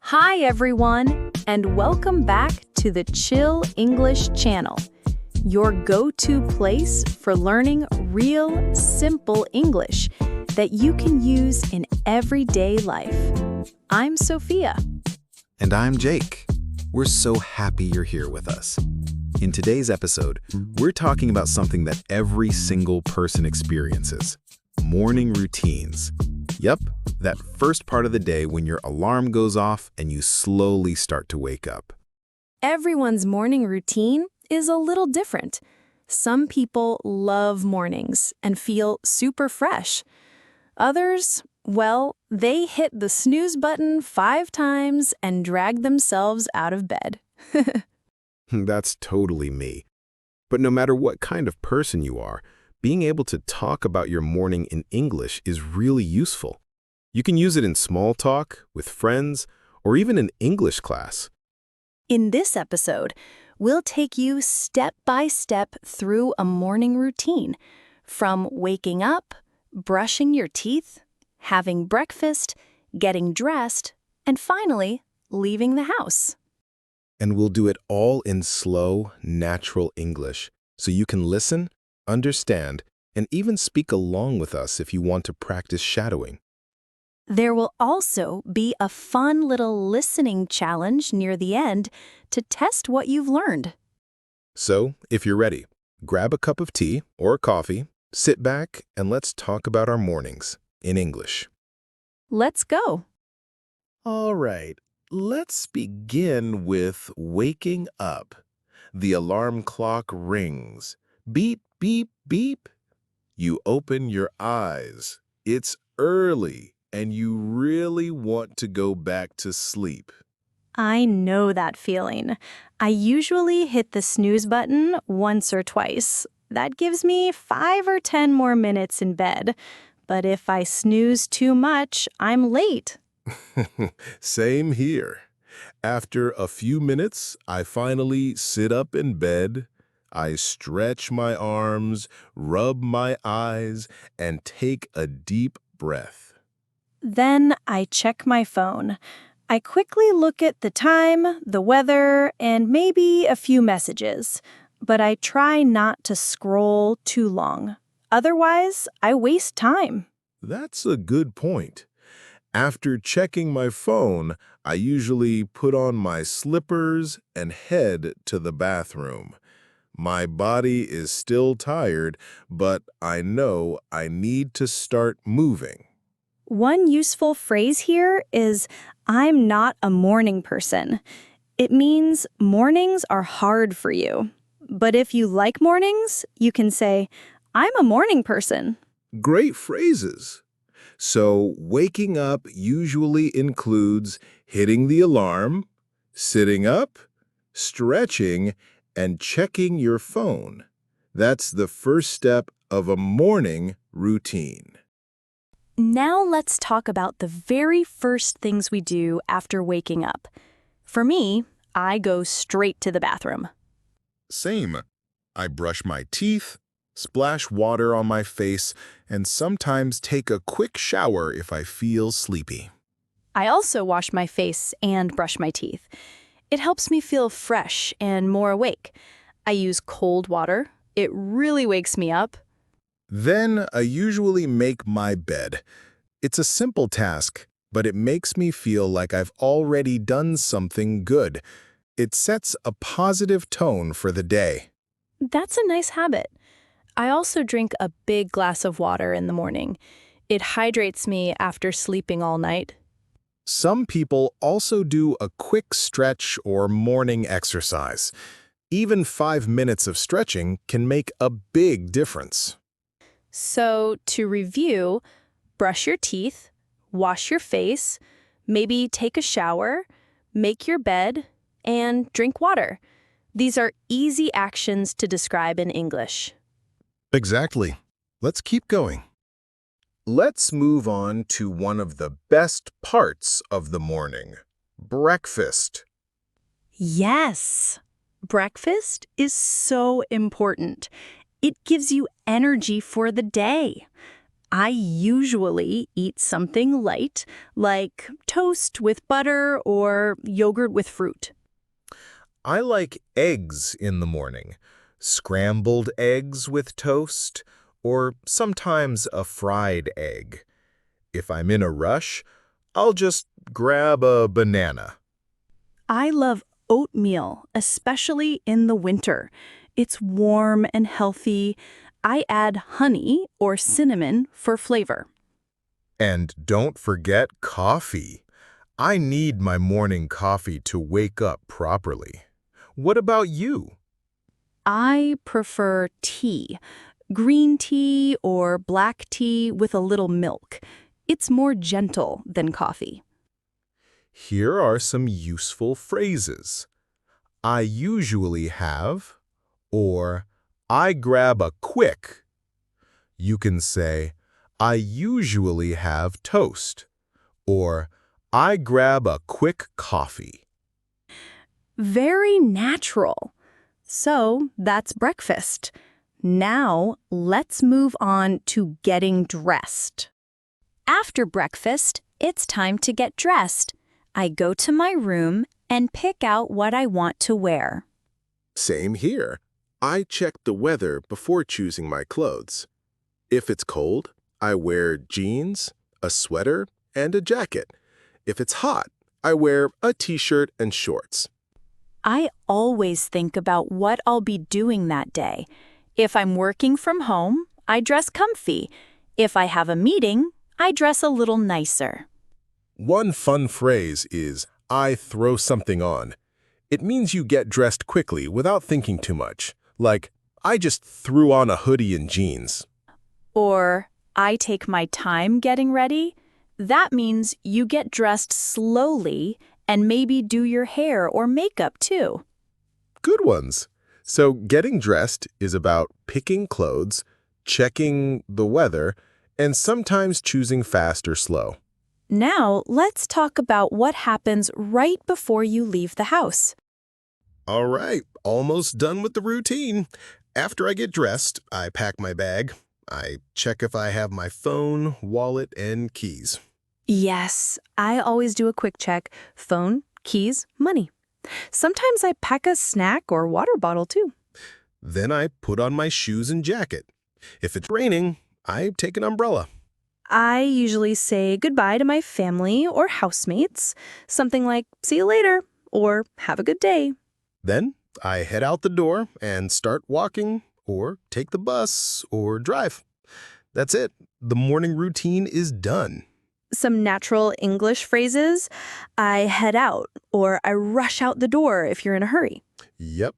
Hi everyone, and welcome back to the Chill English channel, your go-to place for learning real, simple English that you can use in everyday life. I'm Sophia. And I'm Jake. We're so happy you're here with us. In today's episode, we're talking about something that every single person experiences: morning routines. Yep, that first part of the day when your alarm goes off and you slowly start to wake up. Everyone's morning routine is a little different. Some people love mornings and feel super fresh. Others, well, they hit the snooze button 5 times and drag themselves out of bed. That's totally me. But no matter what kind of person you are, being able to talk about your morning in English is really useful. You can use it in small talk, with friends, or even in English class. In this episode, we'll take you step by step through a morning routine, from waking up, brushing your teeth, having breakfast, getting dressed, and finally, leaving the house. And we'll do it all in slow, natural English, so you can listen, understand, and even speak along with us if you want to practice shadowing. There will also be a fun little listening challenge near the end to test what you've learned. So, if you're ready, grab a cup of tea or coffee, sit back, and let's talk about our mornings in English. Let's go. All right, let's begin with waking up. The alarm clock rings. Beep, beep, beep. You open your eyes. It's early, and you really want to go back to sleep. I know that feeling. I usually hit the snooze button once or twice. That gives me 5 or 10 more minutes in bed. But if I snooze too much, I'm late. Same here. After a few minutes, I finally sit up in bed. I stretch my arms, rub my eyes, and take a deep breath. Then I check my phone. I quickly look at the time, the weather, and maybe a few messages. But I try not to scroll too long. Otherwise, I waste time. That's a good point. After checking my phone, I usually put on my slippers and head to the bathroom. My body is still tired, but I know I need to start moving. One useful phrase here is, I'm not a morning person. It means mornings are hard for you. But if you like mornings, you can say, I'm a morning person. Great phrases. So waking up usually includes hitting the alarm, sitting up, stretching, and checking your phone. That's the first step of a morning routine. Now let's talk about the very first things we do after waking up. For me, I go straight to the bathroom. Same. I brush my teeth, splash water on my face, and sometimes take a quick shower if I feel sleepy. I also wash my face and brush my teeth. It helps me feel fresh and more awake. I use cold water. It really wakes me up. Then I usually make my bed. It's a simple task, but it makes me feel like I've already done something good. It sets a positive tone for the day. That's a nice habit. I also drink a big glass of water in the morning. It hydrates me after sleeping all night. Some people also do a quick stretch or morning exercise. Even 5 minutes of stretching can make a big difference. So, to review, brush your teeth, wash your face, maybe take a shower, make your bed, and drink water. These are easy actions to describe in English. Exactly. Let's keep going. Let's move on to one of the best parts of the morning: breakfast. Yes! Breakfast is so important. It gives you energy for the day. I usually eat something light, like toast with butter or yogurt with fruit. I like eggs in the morning. Scrambled eggs with toast, or sometimes a fried egg. If I'm in a rush, I'll just grab a banana. I love oatmeal, especially in the winter. It's warm and healthy. I add honey or cinnamon for flavor. And don't forget coffee. I need my morning coffee to wake up properly. What about you? I prefer tea, green tea or black tea with a little milk. It's more gentle than coffee. Here are some useful phrases. I usually have, or I grab a quick. You can say, I usually have toast, or I grab a quick coffee. Very natural. So that's breakfast. Now let's move on to getting dressed. After breakfast, it's time to get dressed. I go to my room and pick out what I want to wear. Same here. I check the weather before choosing my clothes. If it's cold, I wear jeans, a sweater, and a jacket. If it's hot, I wear a t-shirt and shorts. I always think about what I'll be doing that day. If I'm working from home, I dress comfy. If I have a meeting, I dress a little nicer. One fun phrase is, I throw something on. It means you get dressed quickly without thinking too much. Like, I just threw on a hoodie and jeans. Or, I take my time getting ready. That means you get dressed slowly and maybe do your hair or makeup too. Good ones. So getting dressed is about picking clothes, checking the weather, and sometimes choosing fast or slow. Now, let's talk about what happens right before you leave the house. All right, almost done with the routine. After I get dressed, I pack my bag. I check if I have my phone, wallet, and keys. Yes, I always do a quick check. Phone, keys, money. Sometimes I pack a snack or water bottle too. Then I put on my shoes and jacket. If it's raining, I take an umbrella. I usually say goodbye to my family or housemates. Something like, see you later, or have a good day. Then I head out the door and start walking, or take the bus, or drive. That's it. The morning routine is done. Some natural English phrases. I head out, or I rush out the door if you're in a hurry. Yep.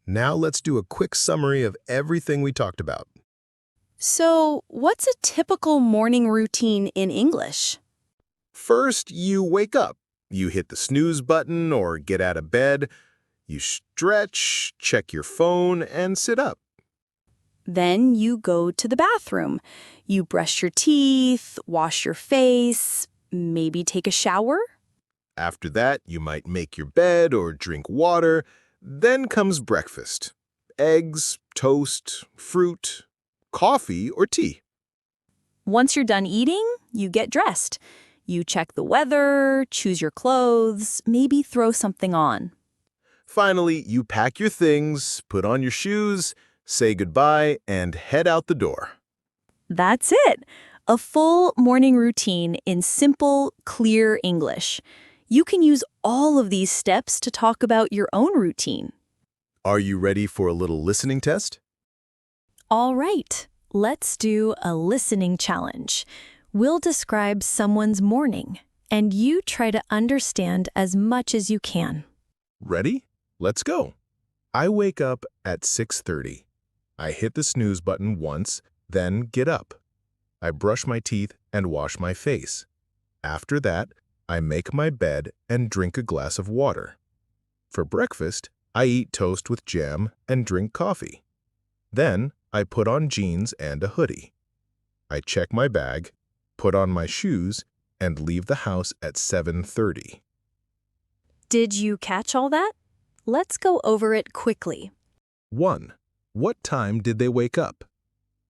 Now let's do a quick summary of everything we talked about. So, what's a typical morning routine in English? First, you wake up. You hit the snooze button or get out of bed. You stretch, check your phone, and sit up. Then you go to the bathroom. You brush your teeth, wash your face, maybe take a shower. After that, you might make your bed or drink water. Then comes breakfast. Eggs, toast, fruit, coffee, or tea. Once you're done eating, you get dressed. You check the weather, choose your clothes, maybe throw something on. Finally, you pack your things, put on your shoes, say goodbye, and head out the door. That's it. A full morning routine in simple, clear English. You can use all of these steps to talk about your own routine. Are you ready for a little listening test? All right, let's do a listening challenge. We'll describe someone's morning, and you try to understand as much as you can. Ready? Let's go. I wake up at 6:30. I hit the snooze button once, then get up. I brush my teeth and wash my face. After that, I make my bed and drink a glass of water. For breakfast, I eat toast with jam and drink coffee. Then, I put on jeans and a hoodie. I check my bag, put on my shoes, and leave the house at 7:30. Did you catch all that? Let's go over it quickly. 1. What time did they wake up?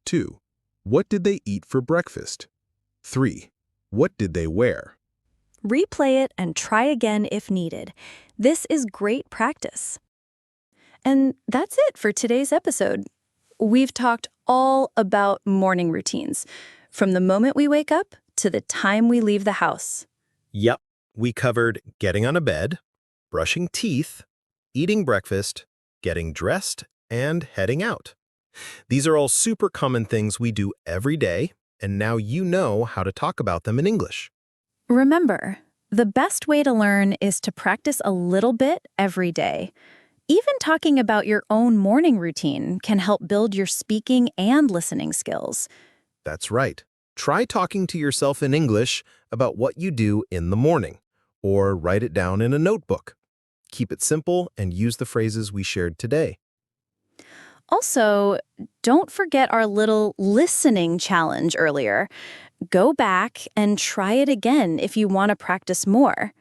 2. What did they eat for breakfast? 3. What did they wear? Replay it and try again if needed. This is great practice. And that's it for today's episode. We've talked all about morning routines, from the moment we wake up to the time we leave the house. Yep, we covered getting on a bed, brushing teeth, eating breakfast, getting dressed, and heading out. These are all super common things we do every day, and now you know how to talk about them in English. Remember, the best way to learn is to practice a little bit every day. Even talking about your own morning routine can help build your speaking and listening skills. That's right. Try talking to yourself in English about what you do in the morning, or write it down in a notebook. Keep it simple and use the phrases we shared today. Also, don't forget our little listening challenge earlier. Go back and try it again if you want to practice more.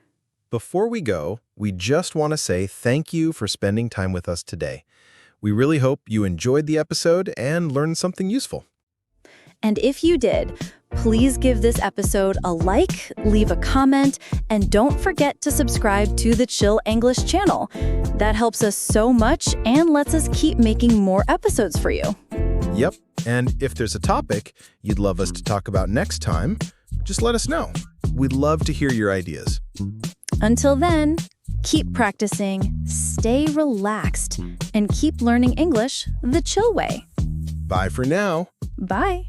Before we go, we just want to say thank you for spending time with us today. We really hope you enjoyed the episode and learned something useful. And if you did, please give this episode a like, leave a comment, and don't forget to subscribe to the Chill English channel. That helps us so much and lets us keep making more episodes for you. Yep, and if there's a topic you'd love us to talk about next time, just let us know. We'd love to hear your ideas. Until then, keep practicing, stay relaxed, and keep learning English the chill way. Bye for now. Bye.